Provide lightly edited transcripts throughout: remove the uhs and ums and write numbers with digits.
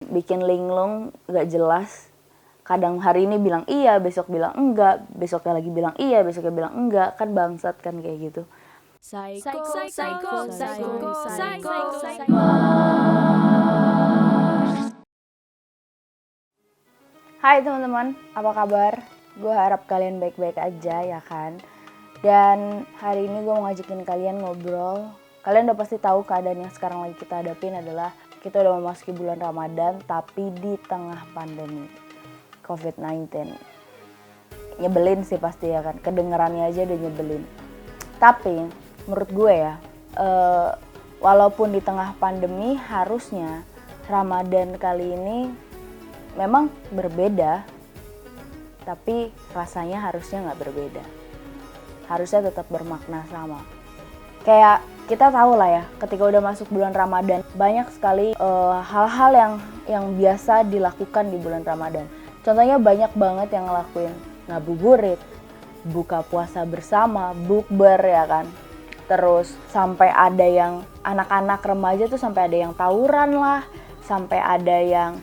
bikin linglung gak jelas. Kadang hari ini bilang iya, besok bilang enggak, besoknya lagi bilang iya, besoknya bilang enggak. Kan bangsat kan kayak gitu. Hai teman-teman, apa kabar? Gue harap kalian baik-baik aja ya kan. Dan hari ini gue mau ngajakin kalian ngobrol. Kalian udah pasti tahu keadaan yang sekarang lagi kita hadapin adalah kita udah memasuki bulan Ramadan tapi di tengah pandemi COVID-19. Nyebelin sih pasti ya kan, kedengerannya aja udah nyebelin. Tapi menurut gue ya, walaupun di tengah pandemi harusnya Ramadan kali ini memang berbeda, tapi rasanya harusnya nggak berbeda. Harusnya tetap bermakna sama. Kayak kita tahu lah ya, ketika udah masuk bulan Ramadan, banyak sekali hal-hal yang biasa dilakukan di bulan Ramadan. Contohnya banyak banget yang ngelakuin ngabuburit, buka puasa bersama, bukber ya kan. Terus sampai ada yang anak-anak remaja tuh sampai ada yang tawuran lah, sampai ada yang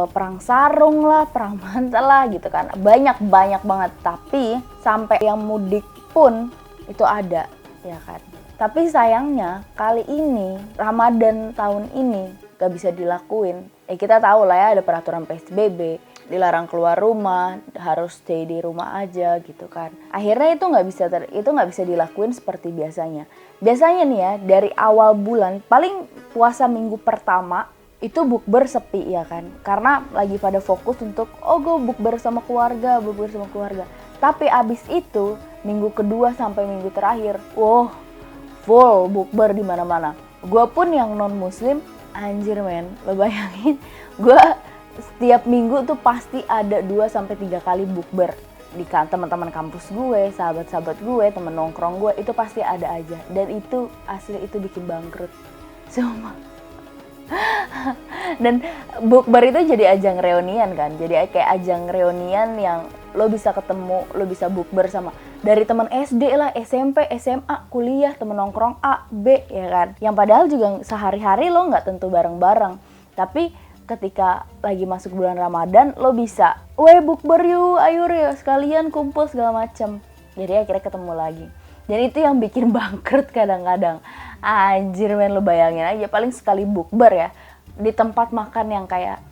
perang sarung lah, perang mantel lah gitu kan. Banyak banget, tapi sampai yang mudik pun itu ada ya kan. Tapi sayangnya kali ini Ramadan tahun ini gak bisa dilakuin. Kita tahu lah ya ada peraturan PSBB, dilarang keluar rumah, harus stay di rumah aja gitu kan. Akhirnya itu nggak bisa dilakuin seperti biasanya. Biasanya nih ya dari awal bulan paling puasa minggu pertama itu bukber sepi ya kan. Karena lagi pada fokus untuk gue bukber sama keluarga. Tapi abis itu minggu kedua sampai minggu terakhir, full bukber di mana-mana. Gue pun yang non muslim, anjir men, lo bayangin, gue setiap minggu tuh pasti ada 2-3 kali bukber di teman-teman kampus gue, sahabat-sahabat gue, temen nongkrong gue, itu pasti ada aja. Dan itu asli itu bikin bangkrut semua. Dan bukber itu jadi ajang reunian kan, jadi kayak ajang reunian yang lo bisa ketemu, lo bisa bukber sama dari teman SD lah, SMP, SMA, kuliah, temen nongkrong A, B ya kan, yang padahal juga sehari-hari lo nggak tentu bareng-bareng, tapi ketika lagi masuk bulan Ramadan lo bisa, bukber yuk, ayo sekalian kumpul segala macem, jadi akhirnya ketemu lagi. Dan itu yang bikin bangkrut kadang-kadang. Anjir men, lo bayangin aja paling sekali bukber ya di tempat makan yang kayak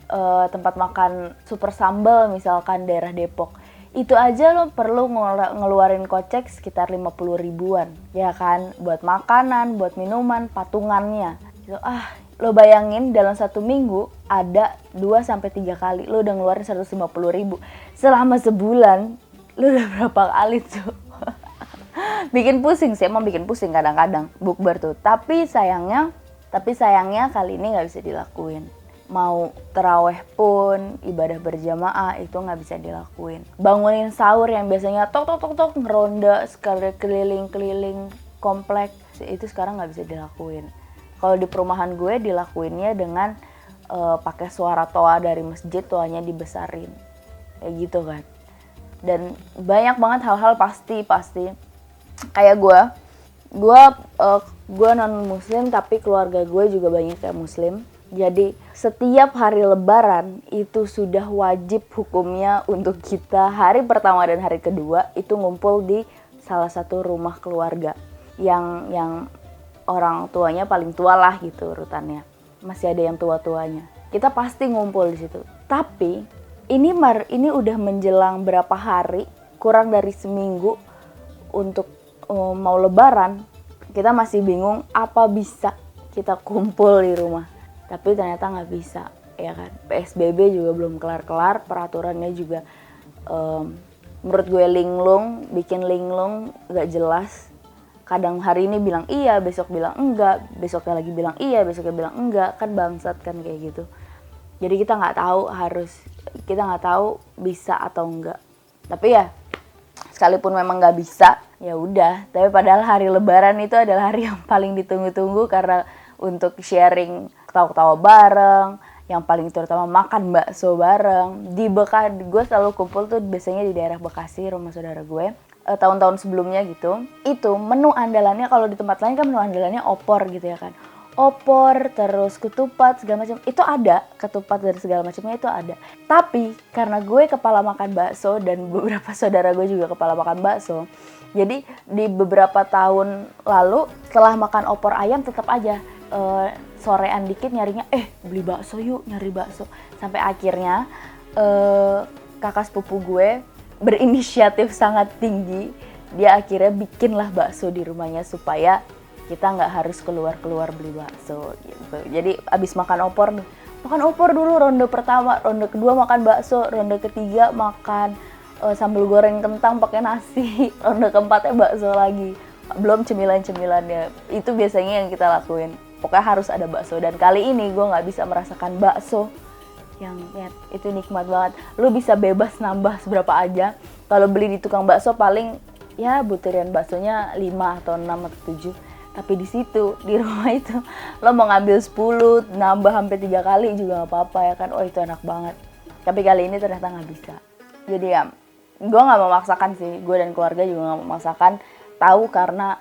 tempat makan Super Sambal misalkan daerah Depok. Itu aja lo perlu ngeluarin kocek sekitar 50 ribuan ya kan, buat makanan, buat minuman, patungannya. Gitu. Lo bayangin dalam satu minggu ada 2-3 kali lo udah ngeluarin 150 ribu. Selama sebulan lo udah berapa kali tuh? Bikin pusing sih, emang bikin pusing kadang-kadang bukber tuh. Tapi sayangnya kali ini nggak bisa dilakuin. Mau terawih pun, ibadah berjamaah itu nggak bisa dilakuin. Bangunin sahur yang biasanya tok ngeronda sekali keliling komplek, itu sekarang nggak bisa dilakuin. Kalau di perumahan gue dilakuinnya dengan pakai suara toa dari masjid, toanya dibesarin, kayak gitu kan. Dan banyak banget hal-hal pasti kayak gue non muslim tapi keluarga gue juga banyak yang muslim. Jadi setiap hari lebaran itu sudah wajib hukumnya untuk kita hari pertama dan hari kedua itu ngumpul di salah satu rumah keluarga yang orang tuanya paling tua lah gitu urutannya. Masih ada yang tua-tuanya. Kita pasti ngumpul di situ. Tapi ini udah menjelang berapa hari, kurang dari seminggu untuk mau lebaran, kita masih bingung apa bisa kita kumpul di rumah. Tapi ternyata nggak bisa, ya kan. PSBB juga belum kelar-kelar, peraturannya juga menurut gue bikin linglung nggak jelas. Kadang hari ini bilang iya, besok bilang enggak, besoknya lagi bilang iya, besoknya bilang enggak, kan bangsat kan kayak gitu. Jadi kita nggak tahu bisa atau enggak. Tapi ya sekalipun memang nggak bisa, ya udah. Tapi padahal hari Lebaran itu adalah hari yang paling ditunggu-tunggu karena untuk sharing ketawa-ketawa bareng, yang paling terutama makan bakso bareng. Di Bekasi, gue selalu kumpul tuh biasanya di daerah Bekasi, rumah saudara gue. Tahun-tahun sebelumnya gitu, itu menu andalannya kalau di tempat lain kan menu andalannya opor gitu ya kan. opor, terus ketupat segala macam itu ada, ketupat dan segala macamnya itu ada. Tapi karena gue kepala makan bakso dan beberapa saudara gue juga kepala makan bakso, jadi di beberapa tahun lalu setelah makan opor ayam tetap aja sorean dikit nyarinya beli bakso yuk, nyari bakso. Sampai akhirnya kakak sepupu gue berinisiatif sangat tinggi, dia akhirnya bikinlah bakso di rumahnya supaya kita nggak harus keluar beli bakso gitu. Jadi abis makan opor dulu ronde pertama, ronde kedua makan bakso, ronde ketiga makan sambal goreng kentang pakai nasi, ronde keempatnya bakso lagi, belum cemilan-cemilannya. Itu biasanya yang kita lakuin, pokoknya harus ada bakso. Dan kali ini gue nggak bisa merasakan bakso yang itu nikmat banget. Lu bisa bebas nambah seberapa aja. Kalau beli di tukang bakso paling ya butiran baksonya 5 atau 6 atau 7. Tapi di situ, di rumah itu, lo mau ngambil 10, nambah sampai 3 kali juga gak apa-apa ya kan. Oh itu enak banget. Tapi kali ini ternyata gak bisa. Jadi ya, gue gak memaksakan sih. Gue dan keluarga juga gak memaksakan. Tahu karena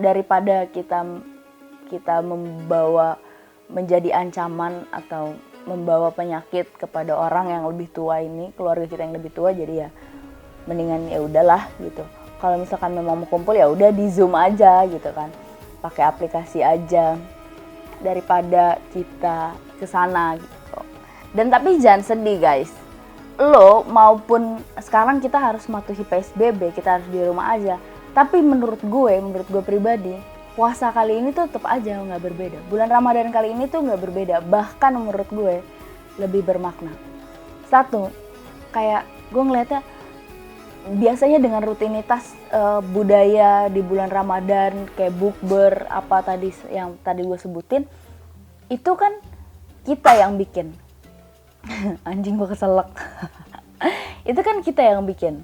daripada kita membawa menjadi ancaman atau membawa penyakit kepada orang yang lebih tua ini, keluarga kita yang lebih tua, jadi ya mendingan ya udahlah gitu. Kalau misalkan memang mau kumpul ya udah di Zoom aja gitu kan, pakai aplikasi aja daripada kita kesana gitu. Dan tapi jangan sedih guys, lo maupun sekarang kita harus mematuhi PSBB, kita harus di rumah aja. Tapi menurut gue pribadi, puasa kali ini tuh tetap aja nggak berbeda. Bulan Ramadan kali ini tuh nggak berbeda, bahkan menurut gue lebih bermakna. Satu, kayak gue ngeliatnya biasanya dengan rutinitas budaya di bulan Ramadan kayak bukber apa tadi yang tadi gue sebutin, itu kan kita yang bikin. Anjing gue keselak. Itu kan kita yang bikin,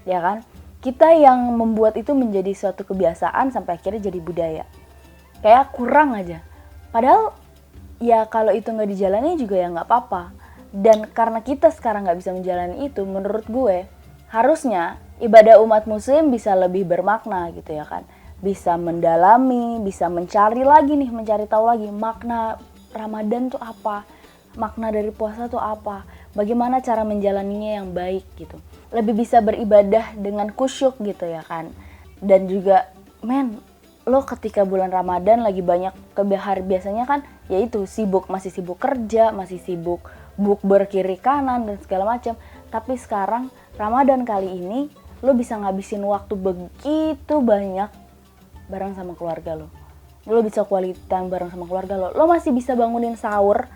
ya kan? Kita yang membuat itu menjadi suatu kebiasaan sampai akhirnya jadi budaya. Kayak kurang aja. Padahal ya kalau itu nggak dijalani juga ya nggak apa-apa. Dan karena kita sekarang nggak bisa menjalani itu, menurut gue harusnya ibadah umat muslim bisa lebih bermakna gitu ya kan. Bisa mendalami, bisa mencari tahu lagi makna Ramadan tuh apa, makna dari puasa tuh apa, bagaimana cara menjalaninya yang baik gitu. Lebih bisa beribadah dengan khusyuk gitu ya kan. Dan juga lo ketika bulan Ramadan lagi banyak biasanya kan yaitu masih sibuk kerja, masih sibuk bukber kiri kanan dan segala macam. Tapi sekarang Ramadan kali ini lo bisa ngabisin waktu begitu banyak bareng sama keluarga lo. Lo bisa quality time bareng sama keluarga lo. Lo masih bisa bangunin sahur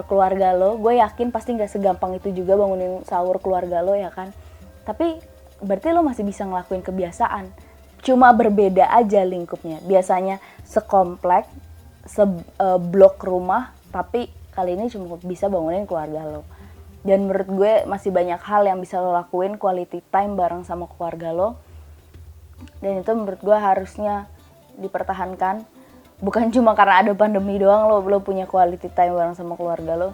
keluarga lo. Gue yakin pasti gak segampang itu juga bangunin sahur keluarga lo ya kan. Tapi berarti lo masih bisa ngelakuin kebiasaan. Cuma berbeda aja lingkupnya. Biasanya sekomplek, seblok rumah, tapi kali ini cuma bisa bangunin keluarga lo. Dan menurut gue masih banyak hal yang bisa lo lakuin quality time bareng sama keluarga lo. Dan itu menurut gue harusnya dipertahankan. Bukan cuma karena ada pandemi doang lo punya quality time bareng sama keluarga lo.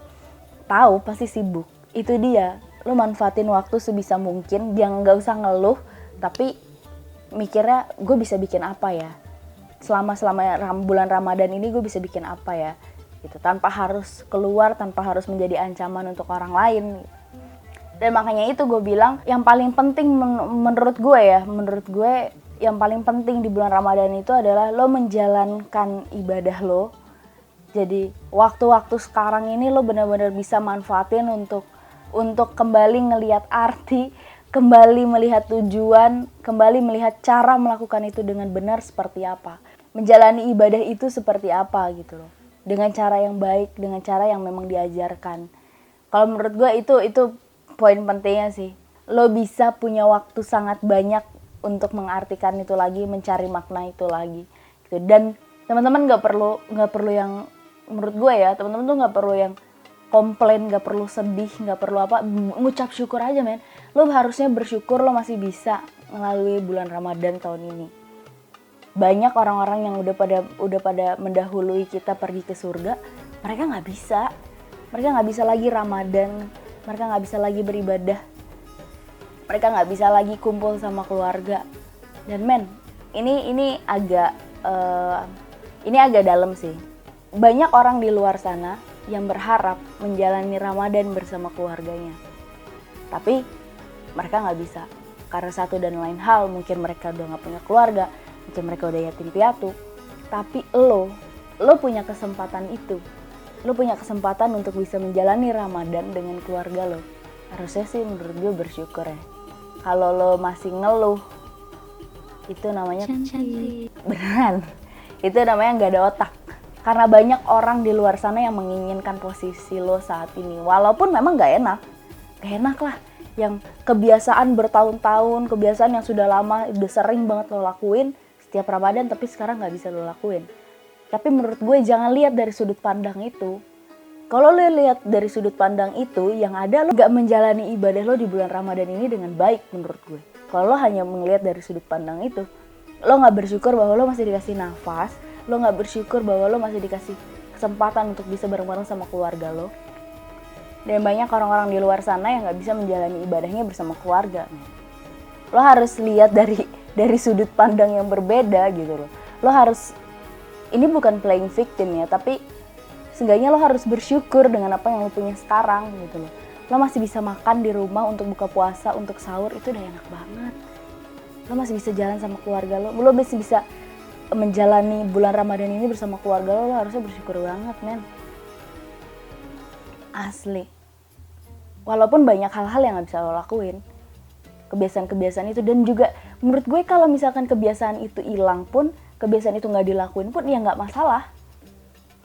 Tahu pasti sibuk. Itu dia. Lo manfaatin waktu sebisa mungkin. Jangan gak usah ngeluh. Tapi mikirnya gue bisa bikin apa ya. Selama bulan Ramadan ini gue bisa bikin apa ya. Gitu, tanpa harus keluar, tanpa harus menjadi ancaman untuk orang lain. Dan makanya itu gue bilang yang paling penting menurut gue yang paling penting di bulan Ramadan itu adalah lo menjalankan ibadah lo. Jadi waktu-waktu sekarang ini lo benar-benar bisa manfaatin untuk kembali ngelihat arti, kembali melihat tujuan, kembali melihat cara melakukan itu dengan benar seperti apa. Menjalani ibadah itu seperti apa gitu loh. Dengan cara yang baik, dengan cara yang memang diajarkan. Kalau menurut gue itu poin pentingnya sih. Lo bisa punya waktu sangat banyak untuk mengartikan itu lagi, mencari makna itu lagi. Gitu. Dan teman-teman nggak perlu yang menurut gue ya, teman-teman tuh nggak perlu yang komplain, nggak perlu sedih, nggak perlu apa, ngucap syukur aja men. Lo harusnya bersyukur lo masih bisa melalui bulan Ramadan tahun ini. Banyak orang-orang yang udah pada mendahului kita pergi ke surga, mereka nggak bisa lagi Ramadan, mereka nggak bisa lagi beribadah, mereka nggak bisa lagi kumpul sama keluarga. Dan ini agak Ini agak dalam sih. Banyak orang di luar sana yang berharap menjalani Ramadan bersama keluarganya. Tapi mereka nggak bisa. Karena satu dan lain hal, mungkin mereka udah nggak punya keluarga, mungkin mereka udah yatim piatu. Tapi lo punya kesempatan itu. Lo punya kesempatan untuk bisa menjalani Ramadan dengan keluarga lo. Harusnya sih menurut gue bersyukur ya. Kalau lo masih ngeluh, itu namanya beneran. Itu namanya nggak ada otak. Karena banyak orang di luar sana yang menginginkan posisi lo saat ini. Walaupun memang nggak enak. Gak enak lah. Yang kebiasaan bertahun-tahun, kebiasaan yang sudah lama, udah sering banget lo lakuin setiap Ramadan, tapi sekarang nggak bisa lo lakuin. Tapi menurut gue jangan lihat dari sudut pandang itu. Kalau lo lihat dari sudut pandang itu, yang ada lo gak menjalani ibadah lo di bulan Ramadan ini dengan baik menurut gue. Kalau lo hanya melihat dari sudut pandang itu, lo gak bersyukur bahwa lo masih dikasih nafas, lo gak bersyukur bahwa lo masih dikasih kesempatan untuk bisa bareng-bareng sama keluarga lo. Dan banyak orang-orang di luar sana yang gak bisa menjalani ibadahnya bersama keluarga. Lo harus lihat dari sudut pandang yang berbeda gitu loh. Lo harus, ini bukan playing victim ya, tapi seenggaknya lo harus bersyukur dengan apa yang lo punya sekarang gitu loh. Lo masih bisa makan di rumah untuk buka puasa, untuk sahur, itu udah enak banget. Lo masih bisa jalan sama keluarga lo masih bisa menjalani bulan Ramadan ini bersama keluarga lo harusnya bersyukur banget, men. Asli. Walaupun banyak hal-hal yang gak bisa lo lakuin, kebiasaan-kebiasaan itu, dan juga menurut gue kalau misalkan kebiasaan itu hilang pun, kebiasaan itu gak dilakuin pun, ya gak masalah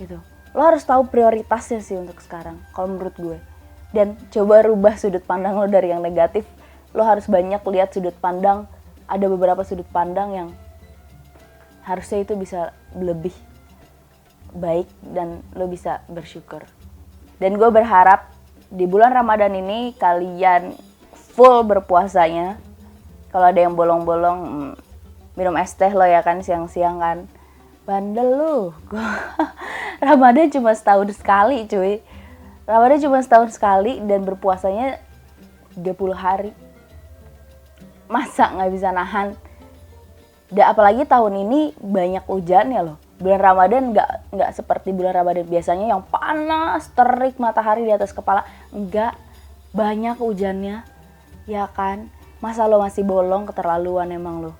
gitu. Lo harus tahu prioritasnya sih untuk sekarang, kalau menurut gue. Dan coba rubah sudut pandang lo dari yang negatif. Lo harus banyak lihat sudut pandang, ada beberapa sudut pandang yang harusnya itu bisa lebih baik dan lo bisa bersyukur. Dan gue berharap di bulan Ramadan ini kalian full berpuasanya. Kalau ada yang bolong-bolong, minum es teh lo ya kan siang-siang kan. Bandel lu. Ramadan cuma setahun sekali cuy. Ramadan cuma setahun sekali dan berpuasanya 30 hari. Masa gak bisa nahan? Dan apalagi tahun ini banyak hujan ya loh. Bulan Ramadan nggak seperti bulan Ramadan biasanya yang panas, terik, matahari di atas kepala. Enggak, banyak hujannya, ya kan? Masa lo masih bolong, keterlaluan emang lo.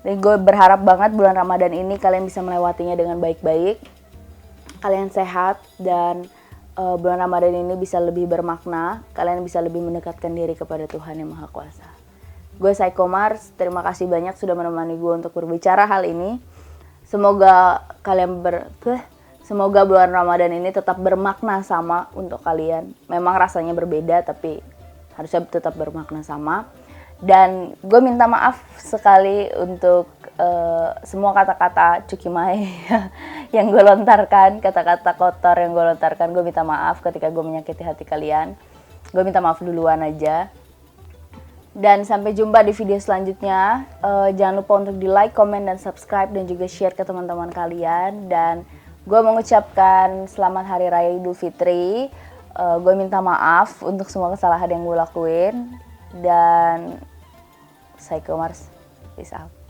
Dan gue berharap banget bulan Ramadan ini kalian bisa melewatinya dengan baik-baik. Kalian sehat dan bulan Ramadan ini bisa lebih bermakna. Kalian bisa lebih mendekatkan diri kepada Tuhan Yang Maha Kuasa. Gue Psycho Mars, terima kasih banyak sudah menemani gue untuk berbicara hal ini. Semoga semoga bulan Ramadan ini tetap bermakna sama untuk kalian. Memang rasanya berbeda tapi harusnya tetap bermakna sama. Dan gue minta maaf sekali untuk semua kata-kata cukimai yang gue lontarkan, kata-kata kotor yang gue lontarkan. Gue minta maaf ketika gue menyakiti hati kalian. Gue minta maaf duluan aja. Dan sampai jumpa di video selanjutnya. Jangan lupa untuk di like, comment, dan subscribe, dan juga share ke teman-teman kalian. Dan gue mengucapkan selamat Hari Raya Idul Fitri. Gue minta maaf untuk semua kesalahan yang gue lakuin. Dan Psycho Mars, peace out.